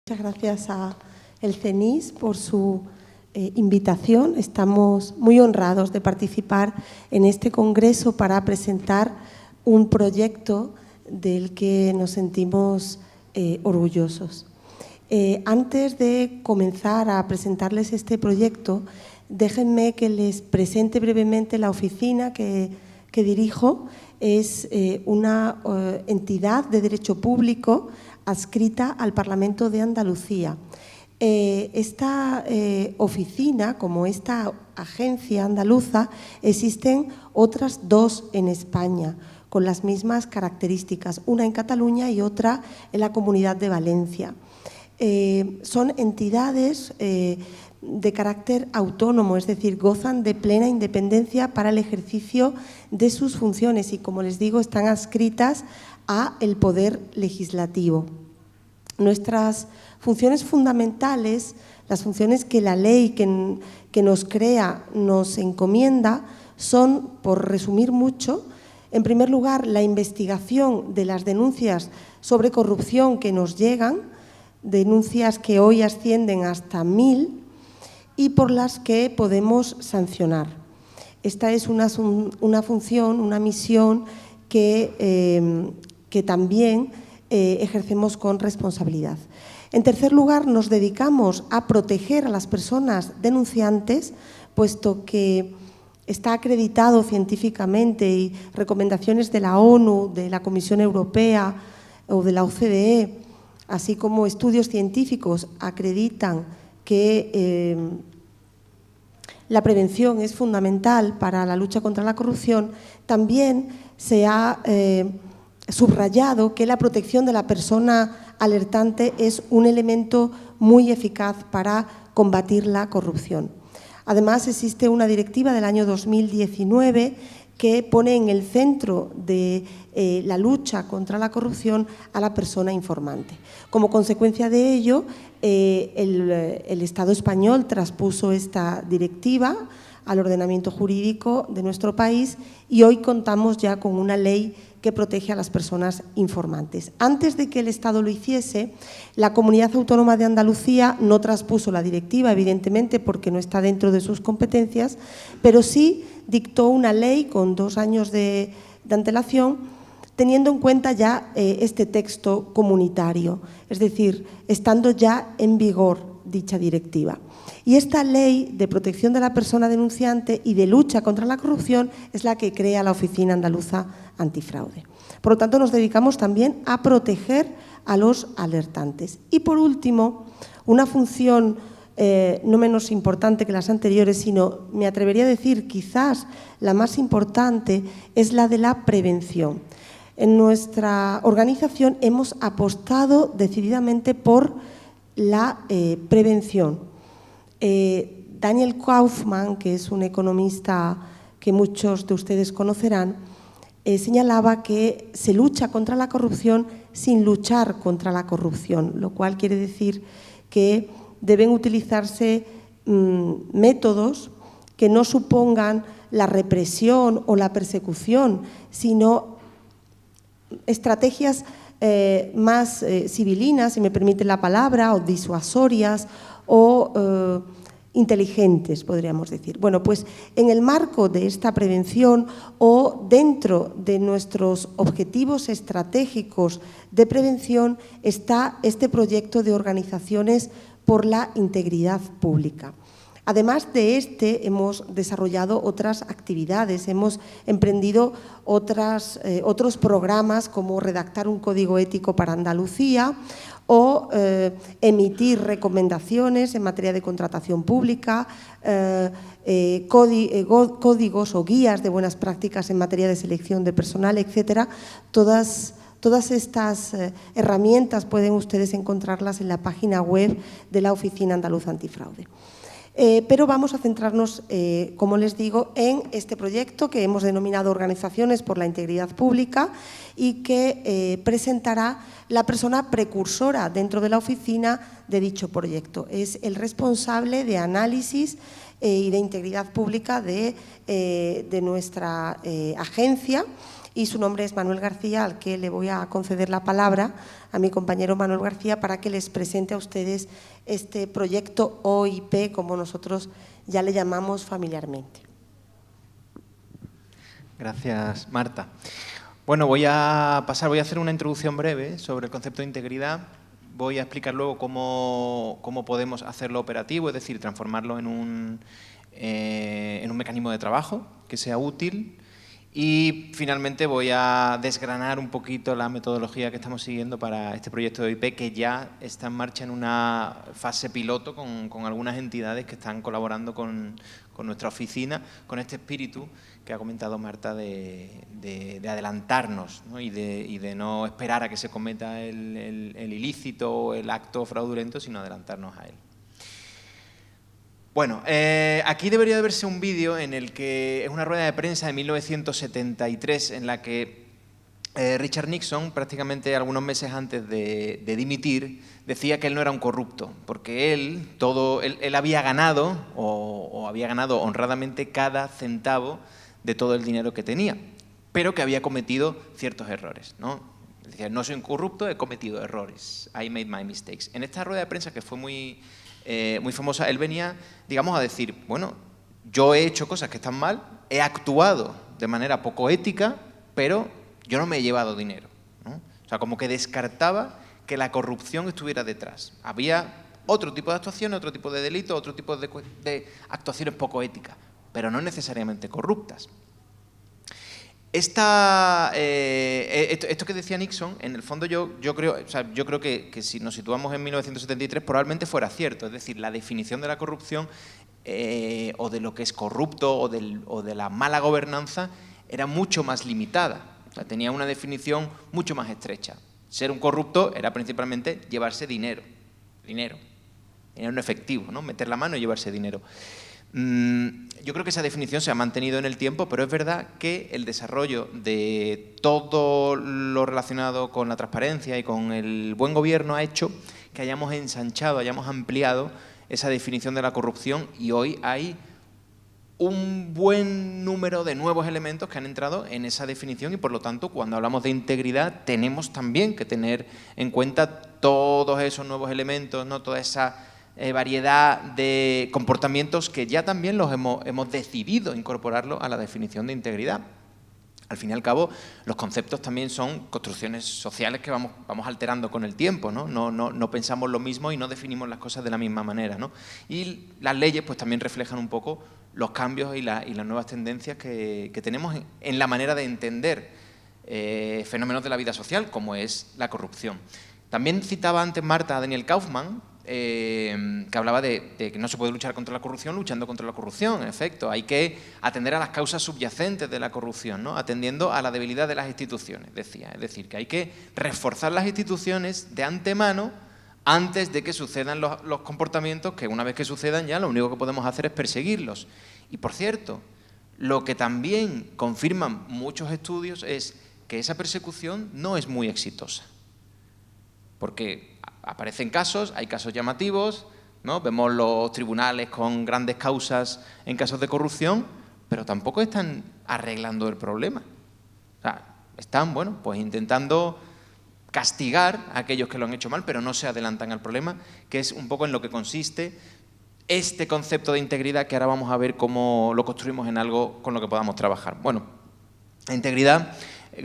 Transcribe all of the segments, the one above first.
Muchas gracias al CENIS por su invitación. Estamos muy honrados de participar en este congreso para presentar un proyecto del que nos sentimos orgullosos. Antes de comenzar a presentarles este proyecto, déjenme que les presente brevemente la oficina que dirijo. Es una entidad de derecho público adscrita al Parlamento de Andalucía. Esta oficina, como esta agencia andaluza, existen otras dos en España con las mismas características, una en Cataluña y otra en la Comunidad de Valencia. Son entidades de carácter autónomo, es decir, gozan de plena independencia para el ejercicio de sus funciones y, como les digo, están adscritas a el poder legislativo. Nuestras funciones fundamentales, las funciones que la ley que nos crea nos encomienda, son, por resumir mucho, en primer lugar, la investigación de las denuncias sobre corrupción que nos llegan, denuncias que hoy ascienden hasta 1000 y por las que podemos sancionar. Esta es una función, una misión que también ejercemos con responsabilidad. En tercer lugar, nos dedicamos a proteger a las personas denunciantes, puesto que está acreditado científicamente y recomendaciones de la ONU, de la Comisión Europea o de la OCDE, así como estudios científicos acreditan que la prevención es fundamental para la lucha contra la corrupción. También se ha subrayado que la protección de la persona alertante es un elemento muy eficaz para combatir la corrupción. Además, existe una directiva del año 2019 que pone en el centro de la lucha contra la corrupción a la persona informante. Como consecuencia de ello, el Estado español traspuso esta directiva al ordenamiento jurídico de nuestro país y hoy contamos ya con una ley que protege a las personas informantes. Antes de que el Estado lo hiciese, la Comunidad Autónoma de Andalucía no traspuso la directiva, evidentemente, porque no está dentro de sus competencias, pero sí dictó una ley con 2 años de antelación, teniendo en cuenta ya este texto comunitario, es decir, estando ya en vigor dicha directiva. Y esta ley de protección de la persona denunciante y de lucha contra la corrupción es la que crea la Oficina Andaluza Antifraude. Por lo tanto, nos dedicamos también a proteger a los alertantes. Y por último, una función no menos importante que las anteriores, sino, me atrevería a decir, quizás la más importante, es la de la prevención. En nuestra organización hemos apostado decididamente por la prevención. Daniel Kaufman, que es un economista que muchos de ustedes conocerán, señalaba que se lucha contra la corrupción sin luchar contra la corrupción, lo cual quiere decir que deben utilizarse métodos que no supongan la represión o la persecución, sino estrategias más civilinas, si me permite la palabra, o disuasorias o inteligentes, podríamos decir. Bueno, pues en el marco de esta prevención o dentro de nuestros objetivos estratégicos de prevención está este proyecto de organizaciones por la integridad pública. Además de este, hemos desarrollado otras actividades, hemos emprendido otros programas como redactar un código ético para Andalucía o emitir recomendaciones en materia de contratación pública, códigos o guías de buenas prácticas en materia de selección de personal, etcétera. Todas estas herramientas pueden ustedes encontrarlas en la página web de la Oficina Andaluza Antifraude. Pero vamos a centrarnos, como les digo, en este proyecto que hemos denominado Organizaciones por la Integridad Pública y que presentará la persona precursora dentro de la oficina de dicho proyecto. Es el responsable de análisis y de Integridad Pública de nuestra agencia, y su nombre es Manuel García, al que le voy a conceder la palabra a mi compañero Manuel García para que les presente a ustedes este proyecto OIP, como nosotros ya le llamamos familiarmente. Gracias, Marta. Bueno, voy a hacer una introducción breve sobre el concepto de integridad. Voy a explicar luego cómo podemos hacerlo operativo, es decir, transformarlo en un mecanismo de trabajo que sea útil. Y finalmente voy a desgranar un poquito la metodología que estamos siguiendo para este proyecto de OIP, que ya está en marcha en una fase piloto con algunas entidades que están colaborando con nuestra oficina, con este espíritu que ha comentado Marta de adelantarnos, ¿no? y de no esperar a que se cometa el ilícito o el acto fraudulento, sino adelantarnos a él. Bueno, aquí debería de verse un vídeo en el que es una rueda de prensa de 1973 en la que Richard Nixon, prácticamente algunos meses antes de dimitir, decía que él no era un corrupto, porque él había ganado o había ganado honradamente cada centavo de todo el dinero que tenía, pero que había cometido ciertos errores, ¿no? Decía, no soy un corrupto, he cometido errores. I made my mistakes. En esta rueda de prensa, que fue muy famosa, él venía, digamos, a decir, bueno, yo he hecho cosas que están mal, he actuado de manera poco ética, pero yo no me he llevado dinero, ¿no? O sea, como que descartaba que la corrupción estuviera detrás. Había otro tipo de actuaciones, otro tipo de delitos, otro tipo de actuaciones poco éticas, pero no necesariamente corruptas. Esto que decía Nixon, en el fondo yo creo que si nos situamos en 1973 probablemente fuera cierto. Es decir, la definición de la corrupción o de lo que es corrupto o de la mala gobernanza era mucho más limitada. O sea, tenía una definición mucho más estrecha. Ser un corrupto era principalmente llevarse dinero en efectivo, ¿no? Meter la mano y llevarse dinero. Yo creo que esa definición se ha mantenido en el tiempo, pero es verdad que el desarrollo de todo lo relacionado con la transparencia y con el buen gobierno ha hecho que hayamos ensanchado, hayamos ampliado esa definición de la corrupción, y hoy hay un buen número de nuevos elementos que han entrado en esa definición, y por lo tanto, cuando hablamos de integridad, tenemos también que tener en cuenta todos esos nuevos elementos, ¿no? Toda esa variedad de comportamientos que ya también los hemos decidido incorporarlo a la definición de integridad. Al fin y al cabo, los conceptos también son construcciones sociales que vamos alterando con el tiempo, ¿no? No pensamos lo mismo y no definimos las cosas de la misma manera, ¿no? Y las leyes pues también reflejan un poco los cambios y las nuevas tendencias que tenemos en la manera de entender fenómenos de la vida social, como es la corrupción. También citaba antes Marta a Daniel Kaufman, que hablaba de que no se puede luchar contra la corrupción luchando contra la corrupción. En efecto, hay que atender a las causas subyacentes de la corrupción, ¿no? Atendiendo a la debilidad de las instituciones, decía. Es decir, que hay que reforzar las instituciones de antemano antes de que sucedan los comportamientos, que una vez que sucedan ya lo único que podemos hacer es perseguirlos. Y por cierto, lo que también confirman muchos estudios es que esa persecución no es muy exitosa. Porque aparecen casos, hay casos llamativos, ¿no? Vemos los tribunales con grandes causas en casos de corrupción, pero tampoco están arreglando el problema. O sea, están, bueno, pues intentando castigar a aquellos que lo han hecho mal, pero no se adelantan al problema, que es un poco en lo que consiste este concepto de integridad, que ahora vamos a ver cómo lo construimos en algo con lo que podamos trabajar. Bueno, la integridad,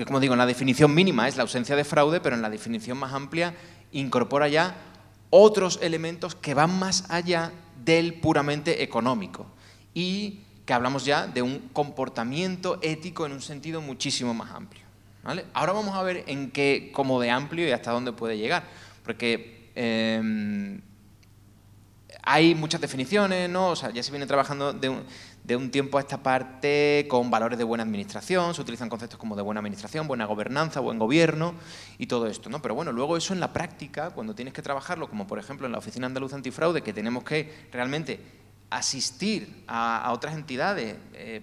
como digo, en la definición mínima es la ausencia de fraude, pero en la definición más amplia incorpora ya otros elementos que van más allá del puramente económico y que hablamos ya de un comportamiento ético en un sentido muchísimo más amplio, ¿vale? Ahora vamos a ver en qué, cómo de amplio y hasta dónde puede llegar, porque hay muchas definiciones, ¿no? O sea, ya se viene trabajando de un tiempo a esta parte con valores de buena administración, se utilizan conceptos como de buena administración, buena gobernanza, buen gobierno y todo esto, ¿no? Pero bueno, luego eso en la práctica, cuando tienes que trabajarlo, como por ejemplo en la Oficina Andaluza Antifraude, que tenemos que realmente asistir a otras entidades,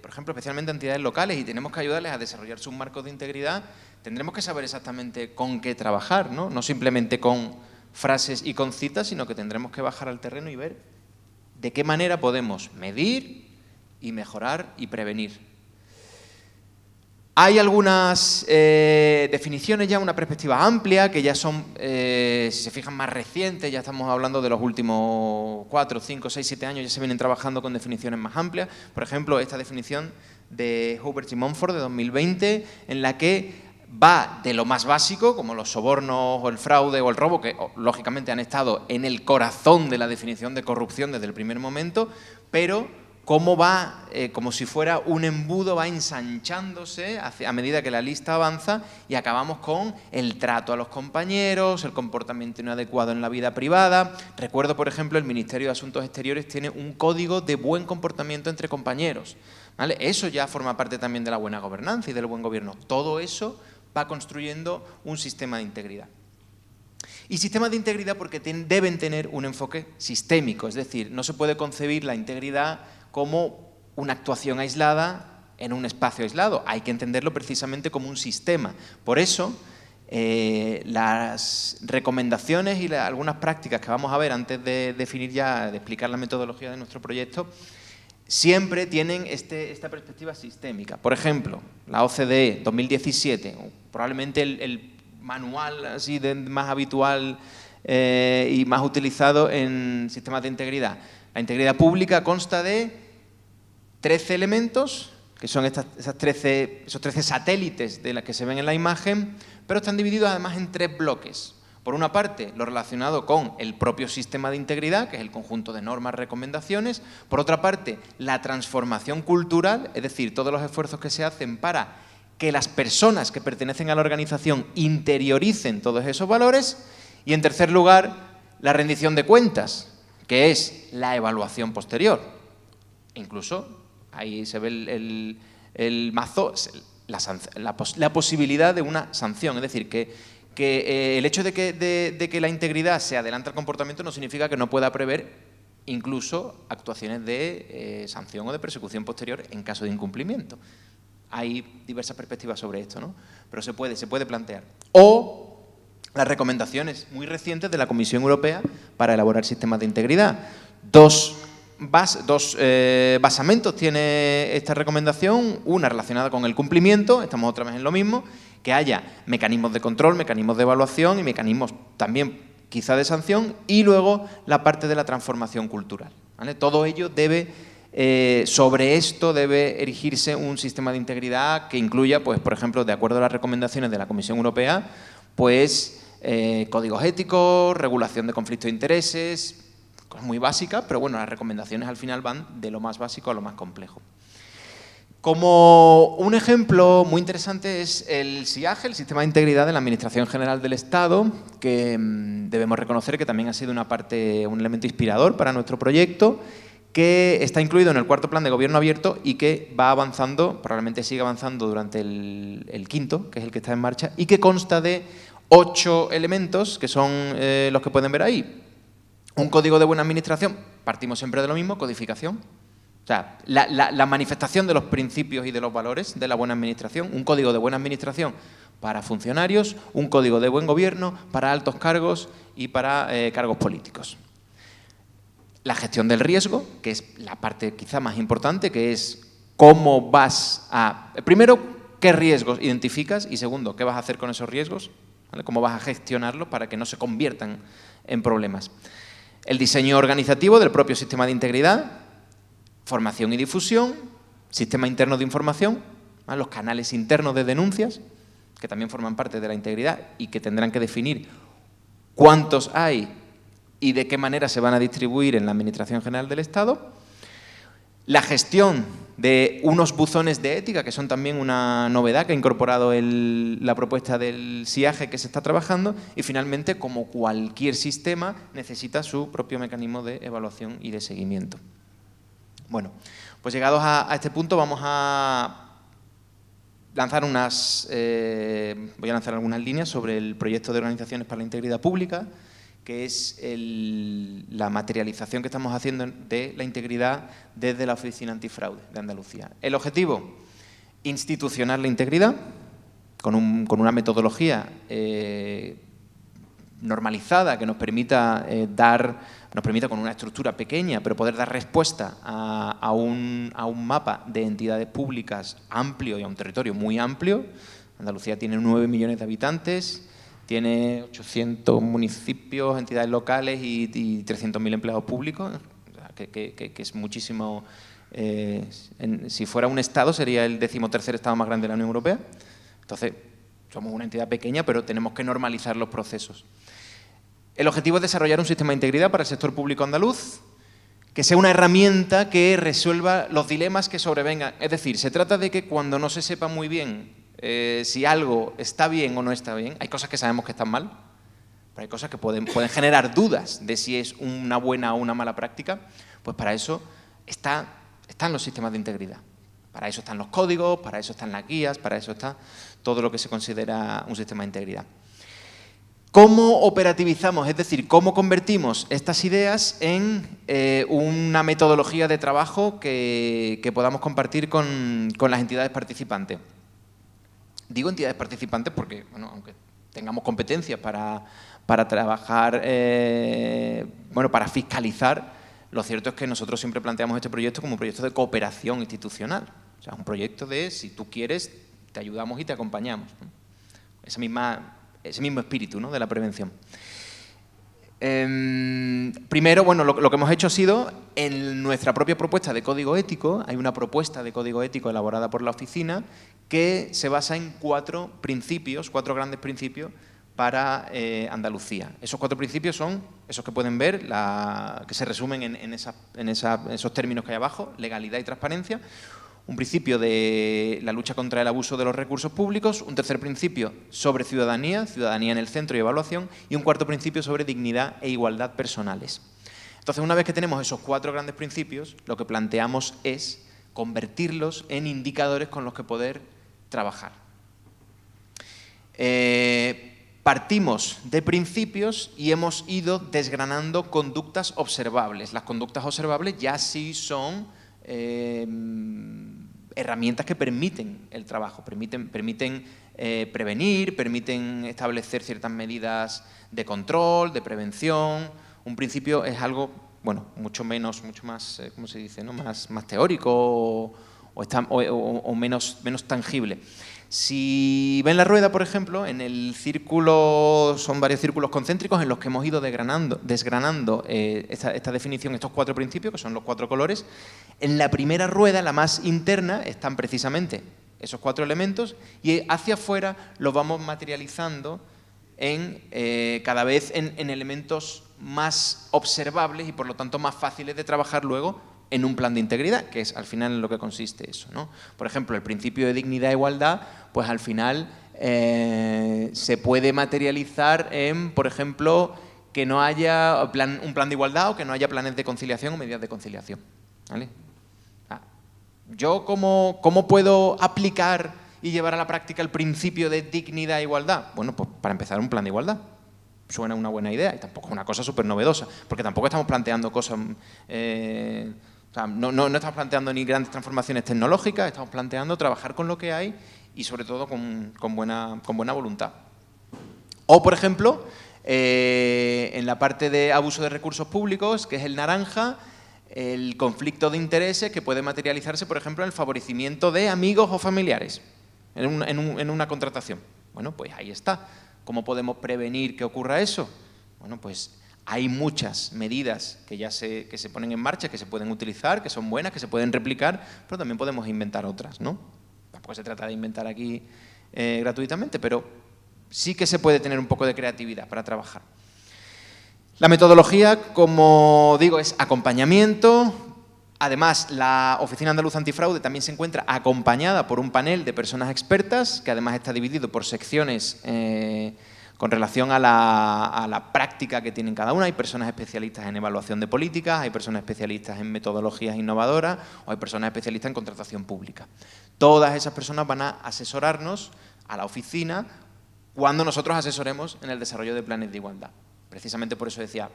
por ejemplo, especialmente a entidades locales, y tenemos que ayudarles a desarrollar sus marcos de integridad, tendremos que saber exactamente con qué trabajar, ¿no? No simplemente con frases y con citas, sino que tendremos que bajar al terreno y ver ¿De qué manera podemos medir y mejorar y prevenir? Hay algunas definiciones ya, una perspectiva amplia, que ya son, si se fijan, más recientes, ya estamos hablando de los últimos 4, 5, 6, 7 años, ya se vienen trabajando con definiciones más amplias. Por ejemplo, esta definición de Hubert y Montfort de 2020, en la que va de lo más básico, como los sobornos o el fraude o el robo, que lógicamente han estado en el corazón de la definición de corrupción desde el primer momento, pero cómo va, como si fuera un embudo, va ensanchándose a medida que la lista avanza y acabamos con el trato a los compañeros, el comportamiento inadecuado en la vida privada. Recuerdo, por ejemplo, el Ministerio de Asuntos Exteriores tiene un código de buen comportamiento entre compañeros, ¿vale? Eso ya forma parte también de la buena gobernanza y del buen gobierno. Todo eso va construyendo un sistema de integridad. Y sistemas de integridad porque deben tener un enfoque sistémico, es decir, no se puede concebir la integridad como una actuación aislada en un espacio aislado. Hay que entenderlo precisamente como un sistema. Por eso, las recomendaciones y algunas prácticas que vamos a ver antes de definir ya, de explicar la metodología de nuestro proyecto, siempre tienen esta perspectiva sistémica. Por ejemplo, la OCDE 2017, probablemente el manual así más habitual y más utilizado en sistemas de integridad. La integridad pública consta de 13 elementos, que son esos 13 satélites de las que se ven en la imagen, pero están divididos además en 3 bloques. Por una parte, lo relacionado con el propio sistema de integridad, que es el conjunto de normas, recomendaciones. Por otra parte, la transformación cultural, es decir, todos los esfuerzos que se hacen para que las personas que pertenecen a la organización interioricen todos esos valores. Y en tercer lugar, la rendición de cuentas, que es la evaluación posterior. Incluso ahí se ve el mazo, la posibilidad de una sanción. Es decir, que el hecho de que la integridad se adelante al comportamiento no significa que no pueda prever incluso actuaciones de sanción o de persecución posterior en caso de incumplimiento. Hay diversas perspectivas sobre esto, ¿no? Pero se puede plantear. O las recomendaciones muy recientes de la Comisión Europea para elaborar sistemas de integridad. Dos basamentos tiene esta recomendación, una relacionada con el cumplimiento, estamos otra vez en lo mismo, que haya mecanismos de control, mecanismos de evaluación y mecanismos también quizá de sanción, y luego la parte de la transformación cultural, ¿vale? Todo ello sobre esto debe erigirse un sistema de integridad que incluya, pues, por ejemplo, de acuerdo a las recomendaciones de la Comisión Europea, pues códigos éticos, regulación de conflictos de intereses, cosas muy básicas, pero bueno, las recomendaciones al final van de lo más básico a lo más complejo. Como un ejemplo muy interesante es el SIAGE, el Sistema de Integridad de la Administración General del Estado, que debemos reconocer que también ha sido un elemento inspirador para nuestro proyecto, que está incluido en el 4º Plan de Gobierno Abierto y que va avanzando, probablemente siga avanzando durante el 5º, que es el que está en marcha, y que consta de 8 elementos, que son los que pueden ver ahí. Un código de buena administración, partimos siempre de lo mismo, codificación. O sea, la manifestación de los principios y de los valores de la buena administración. Un código de buena administración para funcionarios, un código de buen gobierno para altos cargos y para cargos políticos. La gestión del riesgo, que es la parte quizá más importante, que es cómo vas a... Primero, qué riesgos identificas y segundo, qué vas a hacer con esos riesgos, ¿vale? Cómo vas a gestionarlos para que no se conviertan en problemas. El diseño organizativo del propio sistema de integridad, formación y difusión, sistema interno de información, ¿vale? Los canales internos de denuncias, que también forman parte de la integridad y que tendrán que definir cuántos hay y de qué manera se van a distribuir en la Administración General del Estado. La gestión de unos buzones de ética, que son también una novedad que ha incorporado la propuesta del SIAGE que se está trabajando. Y finalmente, como cualquier sistema, necesita su propio mecanismo de evaluación y de seguimiento. Bueno, pues llegados a este punto vamos a lanzar voy a lanzar algunas líneas sobre el proyecto de organizaciones para la integridad pública, que es la materialización que estamos haciendo de la integridad desde la Oficina Antifraude de Andalucía. El objetivo, institucionar la integridad con una metodología normalizada que nos permita dar nos permita con una estructura pequeña, pero poder dar respuesta a un mapa de entidades públicas amplio y a un territorio muy amplio. Andalucía tiene 9 millones de habitantes, tiene 800 municipios, entidades locales y 300.000 empleados públicos, que es muchísimo. Si fuera un Estado, sería el 13º Estado más grande de la Unión Europea. Entonces, somos una entidad pequeña, pero tenemos que normalizar los procesos. El objetivo es desarrollar un sistema de integridad para el sector público andaluz, que sea una herramienta que resuelva los dilemas que sobrevengan. Es decir, se trata de que cuando no se sepa muy bien si algo está bien o no está bien, hay cosas que sabemos que están mal, pero hay cosas que pueden generar dudas de si es una buena o una mala práctica, pues para eso están los sistemas de integridad. Para eso están los códigos, para eso están las guías, para eso está todo lo que se considera un sistema de integridad. ¿Cómo operativizamos? Es decir, ¿cómo convertimos estas ideas en una metodología de trabajo que podamos compartir con las entidades participantes? Digo entidades participantes porque, bueno, aunque tengamos competencias para trabajar, para fiscalizar, lo cierto es que nosotros siempre planteamos este proyecto como un proyecto de cooperación institucional. O sea, un proyecto de, si tú quieres, te ayudamos y te acompañamos, ¿no? Ese mismo espíritu, ¿no?, de la prevención. Primero, bueno, lo que hemos hecho ha sido, en nuestra propia propuesta de código ético, hay una propuesta de código ético elaborada por la oficina que se basa en 4 grandes principios para Andalucía. Esos 4 principios son esos que pueden ver, que se resumen en esos términos que hay abajo: legalidad y transparencia. Un principio de la lucha contra el abuso de los recursos públicos, un tercer principio sobre ciudadanía en el centro y evaluación, y un cuarto principio sobre dignidad e igualdad personales. Entonces, una vez que tenemos esos 4 grandes principios, lo que planteamos es convertirlos en indicadores con los que poder trabajar. Partimos de principios y hemos ido desgranando conductas observables. Las conductas observables ya sí son herramientas que permiten el trabajo, permiten prevenir, permiten establecer ciertas medidas de control, de prevención. Un principio es algo, bueno, mucho más, ¿cómo se dice?, ¿no?, más teórico o menos tangible. Si ven la rueda, por ejemplo, en el círculo, son varios círculos concéntricos en los que hemos ido desgranando esta definición, estos 4 principios, que son los 4 colores. En la primera rueda, la más interna, están precisamente esos 4 elementos, y hacia afuera los vamos materializando cada vez en elementos más observables y, por lo tanto, más fáciles de trabajar luego en un plan de integridad, que es al final en lo que consiste eso, ¿no? Por ejemplo, el principio de dignidad e igualdad, pues al final se puede materializar en, por ejemplo, que no haya un plan de igualdad o que no haya planes de conciliación o medidas de conciliación, ¿vale? ¿Yo cómo puedo aplicar y llevar a la práctica el principio de dignidad e igualdad? Bueno, pues para empezar, un plan de igualdad. Suena una buena idea y tampoco es una cosa súper novedosa, porque tampoco estamos planteando cosas... no estamos planteando ni grandes transformaciones tecnológicas, estamos planteando trabajar con lo que hay y, sobre todo, con buena voluntad. O, por ejemplo, en la parte de abuso de recursos públicos, que es el naranja, el conflicto de intereses que puede materializarse, por ejemplo, en el favorecimiento de amigos o familiares en una contratación. Bueno, pues ahí está. ¿Cómo podemos prevenir que ocurra eso? Bueno, pues hay muchas medidas que se ponen en marcha, que se pueden utilizar, que son buenas, que se pueden replicar, pero también podemos inventar otras, ¿no? Tampoco se trata de inventar aquí gratuitamente, pero sí que se puede tener un poco de creatividad para trabajar. La metodología, como digo, es acompañamiento. Además, la Oficina Andaluza Antifraude también se encuentra acompañada por un panel de personas expertas, que además está dividido por secciones con relación a la práctica que tienen cada una. Hay personas especialistas en evaluación de políticas, hay personas especialistas en metodologías innovadoras o hay personas especialistas en contratación pública. Todas esas personas van a asesorarnos a la oficina cuando nosotros asesoremos en el desarrollo de planes de igualdad. Precisamente por eso decía,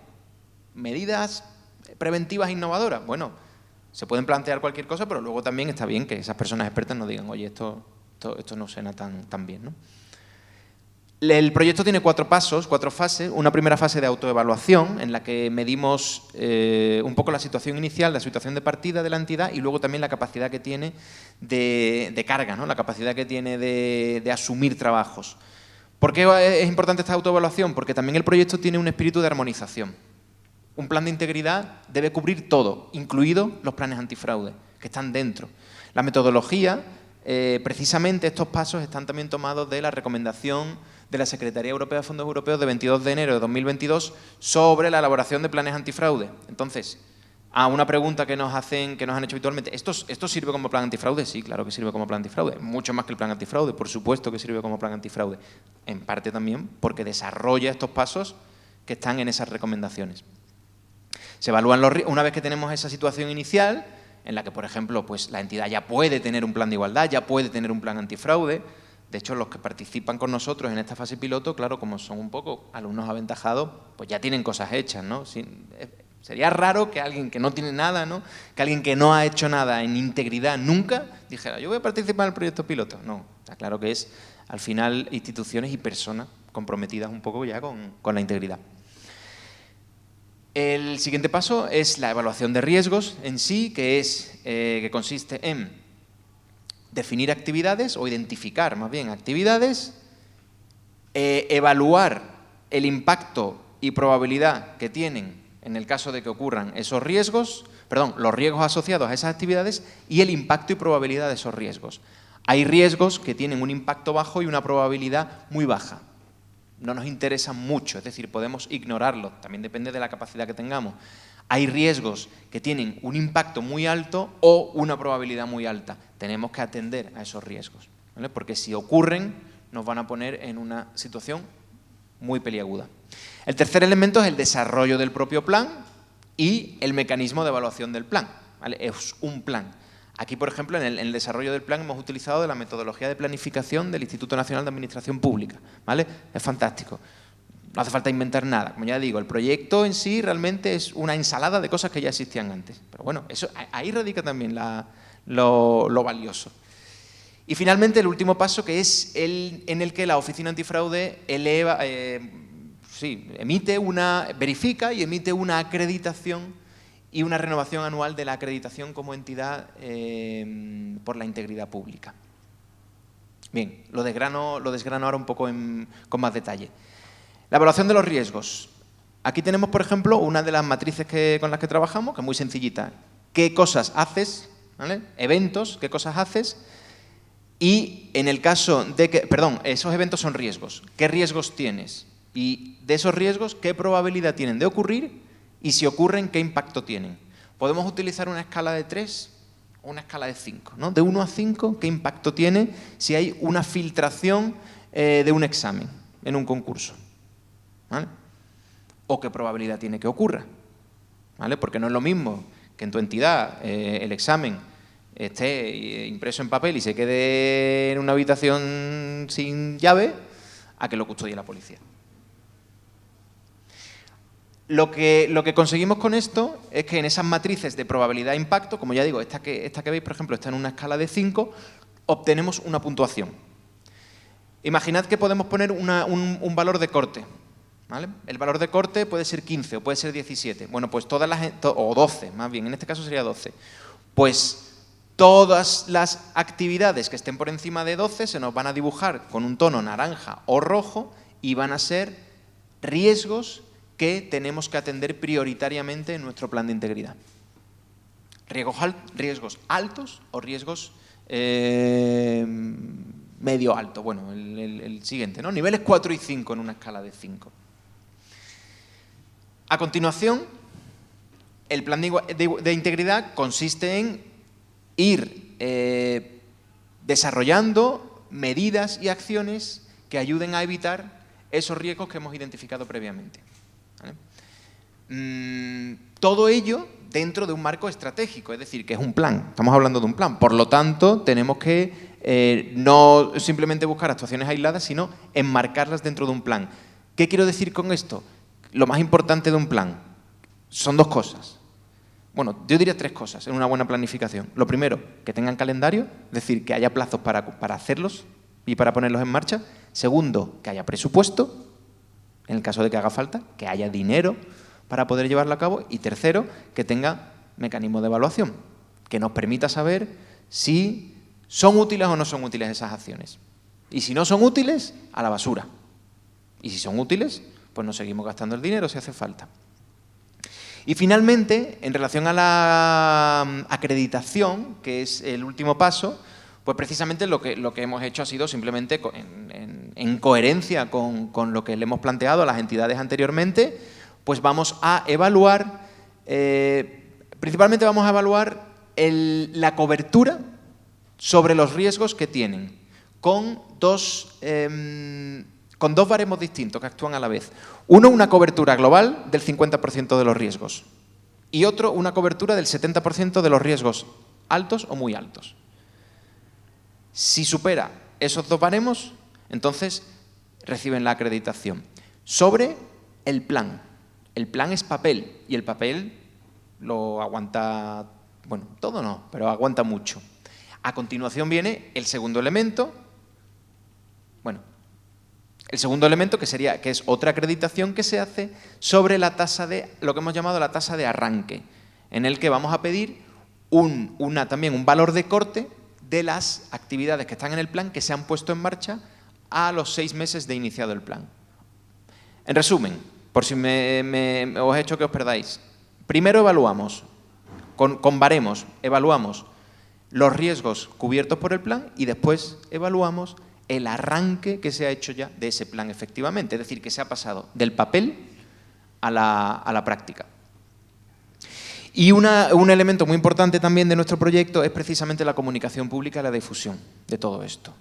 medidas preventivas innovadoras. Bueno, se pueden plantear cualquier cosa, pero luego también está bien que esas personas expertas nos digan, oye, esto no suena tan bien, ¿no? El proyecto tiene 4 pasos, 4 fases. Una primera fase de autoevaluación, en la que medimos un poco la situación inicial, la situación de partida de la entidad y luego también la capacidad que tiene de carga, ¿no? La capacidad que tiene de asumir trabajos. ¿Por qué es importante esta autoevaluación? Porque también el proyecto tiene un espíritu de armonización. Un plan de integridad debe cubrir todo, incluidos los planes antifraude, que están dentro. La metodología, precisamente estos pasos están también tomados de la recomendación de la Secretaría Europea de Fondos Europeos de 22 de enero de 2022 sobre la elaboración de planes antifraude. Entonces, una pregunta que nos han hecho habitualmente, ¿esto sirve como plan antifraude? Sí, claro que sirve como plan antifraude. Mucho más que el plan antifraude, por supuesto que sirve como plan antifraude. En parte también porque desarrolla estos pasos que están en esas recomendaciones. Se evalúan una vez que tenemos esa situación inicial, en la que, por ejemplo, pues la entidad ya puede tener un plan de igualdad, ya puede tener un plan antifraude. De hecho, los que participan con nosotros en esta fase piloto, claro, como son un poco alumnos aventajados, pues ya tienen cosas hechas, ¿no? Sería raro que alguien que no tiene nada, ¿no? Que alguien que no ha hecho nada en integridad nunca dijera, yo voy a participar en el proyecto piloto. No, está claro que es, al final, instituciones y personas comprometidas un poco ya con la integridad. El siguiente paso es la evaluación de riesgos en sí, que consiste en definir actividades o identificar más bien actividades, evaluar el impacto y probabilidad que tienen en el caso de que ocurran esos riesgos, los riesgos asociados a esas actividades y el impacto y probabilidad de esos riesgos. Hay riesgos que tienen un impacto bajo y una probabilidad muy baja. No nos interesan mucho, es decir, podemos ignorarlos, también depende de la capacidad que tengamos. Hay riesgos que tienen un impacto muy alto o una probabilidad muy alta. Tenemos que atender a esos riesgos, ¿vale? Porque si ocurren, nos van a poner en una situación muy peliaguda. El tercer elemento es el desarrollo del propio plan y el mecanismo de evaluación del plan, ¿vale? Es un plan. Aquí, por ejemplo, en el desarrollo del plan hemos utilizado de la metodología de planificación del Instituto Nacional de Administración Pública, ¿vale? Es fantástico. No hace falta inventar nada. Como ya digo, el proyecto en sí realmente es una ensalada de cosas que ya existían antes. Pero bueno, ahí radica también lo valioso. Y finalmente el último paso, que es en el que la Oficina Antifraude verifica y emite una acreditación y una renovación anual de la acreditación como entidad por la integridad pública. Bien, lo desgrano ahora un poco con más detalle. La evaluación de los riesgos. Aquí tenemos, por ejemplo, una de las matrices con las que trabajamos, que es muy sencillita. ¿Qué cosas haces? ¿Vale? Eventos, ¿qué cosas haces? Y en el caso de que, esos eventos son riesgos. ¿Qué riesgos tienes? Y de esos riesgos, ¿qué probabilidad tienen de ocurrir? Y si ocurren, ¿qué impacto tienen? Podemos utilizar una escala de 3 o una escala de 5, ¿no? De 1 a 5, ¿qué impacto tiene si hay una filtración de un examen en un concurso? ¿Vale? O qué probabilidad tiene que ocurra, ¿vale? Porque no es lo mismo que en tu entidad el examen esté impreso en papel y se quede en una habitación sin llave a que lo custodie la policía. Lo que conseguimos con esto es que en esas matrices de probabilidad e impacto, como ya digo, esta que veis, por ejemplo, está en una escala de 5, obtenemos una puntuación. Imaginad que podemos poner un valor de corte, ¿vale? El valor de corte puede ser 15 o puede ser 17. Bueno, pues o 12, más bien, en este caso sería 12. Pues todas las actividades que estén por encima de 12 se nos van a dibujar con un tono naranja o rojo y van a ser riesgos que tenemos que atender prioritariamente en nuestro plan de integridad. Riesgos altos o riesgos medio alto. Bueno, el siguiente, ¿no? Niveles 4 y 5 en una escala de 5. A continuación, el plan de integridad consiste en ir desarrollando medidas y acciones que ayuden a evitar esos riesgos que hemos identificado previamente. ¿Vale? Todo ello dentro de un marco estratégico, es decir, que es un plan. Estamos hablando de un plan. Por lo tanto, tenemos que no simplemente buscar actuaciones aisladas, sino enmarcarlas dentro de un plan. ¿Qué quiero decir con esto? Lo más importante de un plan son 2 cosas. Bueno, yo diría 3 cosas en una buena planificación. Lo primero, que tengan calendario, es decir, que haya plazos para hacerlos y para ponerlos en marcha. Segundo, que haya presupuesto, en el caso de que haga falta, que haya dinero para poder llevarlo a cabo. Y tercero, que tenga mecanismos de evaluación, que nos permita saber si son útiles o no son útiles esas acciones. Y si no son útiles, a la basura. Y si son útiles, pues nos seguimos gastando el dinero si hace falta. Y finalmente, en relación a la acreditación, que es el último paso, pues precisamente lo que hemos hecho ha sido simplemente en coherencia con lo que le hemos planteado a las entidades anteriormente, pues vamos a evaluar, principalmente vamos a evaluar la cobertura sobre los riesgos que tienen, con dos baremos distintos que actúan a la vez. Uno, una cobertura global del 50% de los riesgos y otro, una cobertura del 70% de los riesgos altos o muy altos. Si supera esos dos baremos, entonces reciben la acreditación. Sobre el plan. El plan es papel y el papel lo aguanta, bueno, todo no, pero aguanta mucho. A continuación viene el segundo elemento, que es otra acreditación que se hace sobre la tasa de, lo que hemos llamado la tasa de arranque, en el que vamos a pedir también un valor de corte de las actividades que están en el plan que se han puesto en marcha a los 6 meses de iniciado el plan. En resumen, por si os he hecho que os perdáis, primero evaluamos, con baremos, evaluamos los riesgos cubiertos por el plan y después evaluamos el arranque que se ha hecho ya de ese plan efectivamente, es decir, que se ha pasado del papel a la práctica. Y un elemento muy importante también de nuestro proyecto es precisamente la comunicación pública y la difusión de todo esto.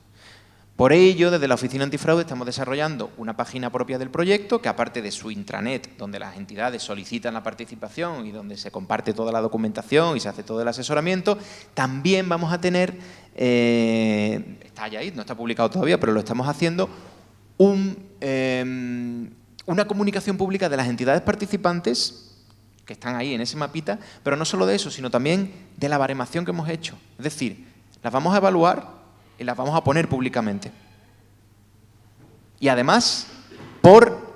Por ello, desde la Oficina Antifraude estamos desarrollando una página propia del proyecto que, aparte de su intranet, donde las entidades solicitan la participación y donde se comparte toda la documentación y se hace todo el asesoramiento, también vamos a tener, está ya ahí, no está publicado todavía, pero lo estamos haciendo, una comunicación pública de las entidades participantes que están ahí en ese mapita, pero no solo de eso, sino también de la baremación que hemos hecho. Es decir, las vamos a evaluar y las vamos a poner públicamente. Y además, por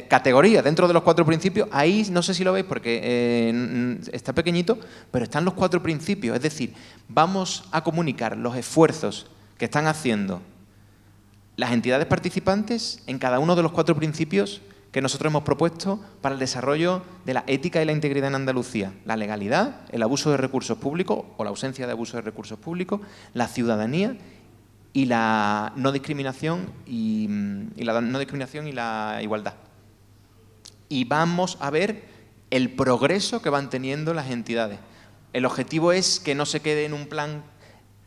categoría, dentro de los 4 principios, ahí no sé si lo veis porque está pequeñito, pero están los 4 principios. Es decir, vamos a comunicar los esfuerzos que están haciendo las entidades participantes en cada uno de los 4 principios que nosotros hemos propuesto para el desarrollo de la ética y la integridad en Andalucía. La legalidad, el abuso de recursos públicos o la ausencia de abuso de recursos públicos, la ciudadanía y la no discriminación y la igualdad. Y vamos a ver el progreso que van teniendo las entidades. El objetivo es que no se quede en un plan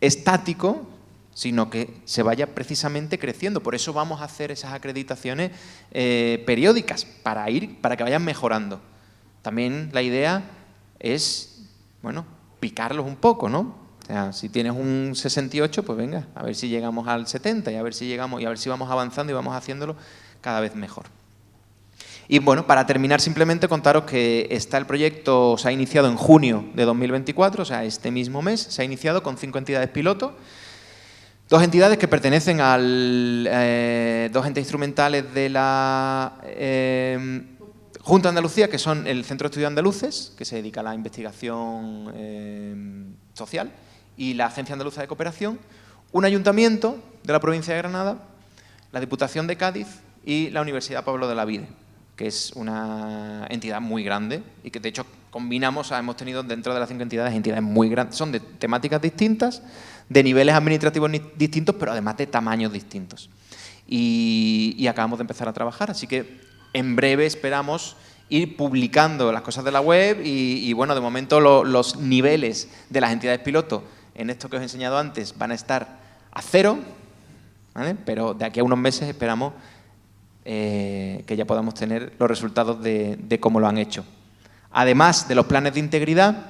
estático, sino que se vaya precisamente creciendo. Por eso vamos a hacer esas acreditaciones periódicas, para que vayan mejorando. También la idea es, bueno, picarlos un poco, ¿no? O sea, si tienes un 68, pues venga, a ver si llegamos al 70 y a ver si vamos avanzando y vamos haciéndolo cada vez mejor. Y bueno, para terminar, simplemente contaros que el proyecto se ha iniciado en junio de 2024, o sea, este mismo mes, se ha iniciado con 5 entidades piloto. 2 entidades que pertenecen dos entes instrumentales de la Junta de Andalucía, que son el Centro de Estudios Andaluces, que se dedica a la investigación social, y la Agencia Andaluza de Cooperación, un ayuntamiento de la provincia de Granada, la Diputación de Cádiz y la Universidad Pablo de Olavide, que es una entidad muy grande y que de hecho hemos tenido dentro de las 5 entidades muy grandes, son de temáticas distintas, de niveles administrativos distintos, pero además de tamaños distintos. Y acabamos de empezar a trabajar, así que en breve esperamos ir publicando las cosas de la web y bueno, de momento los niveles de las entidades piloto en esto que os he enseñado antes van a estar a 0, ¿vale? Pero de aquí a unos meses esperamos que ya podamos tener los resultados de cómo lo han hecho. Además de los planes de integridad,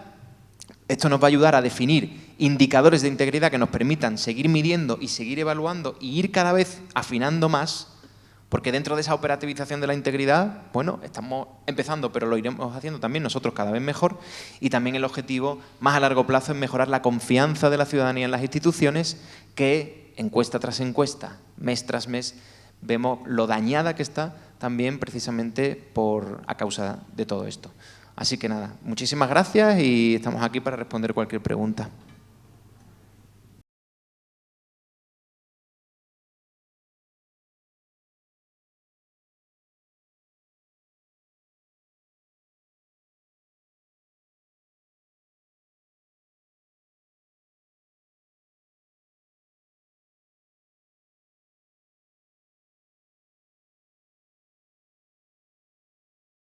esto nos va a ayudar a definir indicadores de integridad que nos permitan seguir midiendo y seguir evaluando y ir cada vez afinando más, porque dentro de esa operativización de la integridad, bueno, estamos empezando, pero lo iremos haciendo también nosotros cada vez mejor, y también el objetivo más a largo plazo es mejorar la confianza de la ciudadanía en las instituciones, que que encuesta tras encuesta, mes tras mes, vemos lo dañada que está también precisamente a causa de todo esto. Así que nada, muchísimas gracias y estamos aquí para responder cualquier pregunta.